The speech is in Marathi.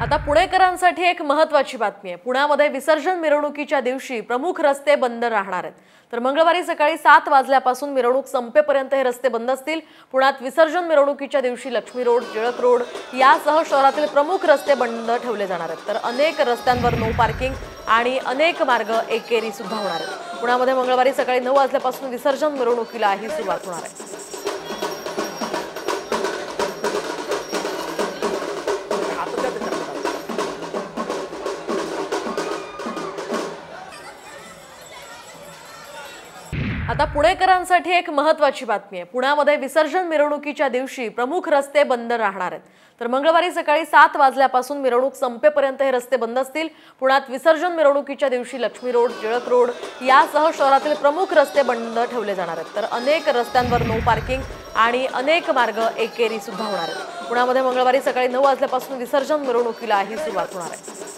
आता पुणेकरांसाठी एक महत्त्वाची बातमी आहे। पुण्यामध्ये विसर्जन मिरवणुकीच्या दिवशी प्रमुख रस्ते बंद राहणार आहेत। तर मंगळवारी सकाळी 7 वाजल्यापासून मिरवणूक संपेपर्यंत हे रस्ते बंद असतील। पुण्यात विसर्जन मिरवणुकीच्या दिवशी लक्ष्मी रोड, टिळक रोड यासह शहरातील प्रमुख रस्ते बंद ठेवले जाणार आहेत। तर अनेक रस्त्यांवर नो पार्किंग आणि अनेक मार्ग एकेरी सुद्धा होणार आहेत। पुण्यामध्ये मंगळवारी सकाळी 9 वाजल्यापासून विसर्जन मिरवणुकीला ही सुरुवात होणार आहे। आता पुणेकरांसाठी एक महत्त्वाची बातमी आहे। पुण्यामध्ये विसर्जन मिरवणुकीच्या दिवशी प्रमुख रस्ते बंद राहणार आहेत। तर मंगळवारी सकाळी 7 वाजल्यापासून मिरवणूक संपेपर्यंत हे रस्ते बंद असतील। पुण्यात विसर्जन मिरवणुकीच्या दिवशी लक्ष्मी रोड, टिळक रोड यासह शहरातील प्रमुख रस्ते बंद ठेवले जाणार आहेत। तर अनेक रस्त्यांवर नो पार्किंग आणि अनेक मार्ग एकेरी सुद्धा होणार आहेत। पुण्यामध्ये मंगळवारी सकाळी 9 वाजल्यापासून विसर्जन मिरवणुकीला ही सुरुवात होणार आहे।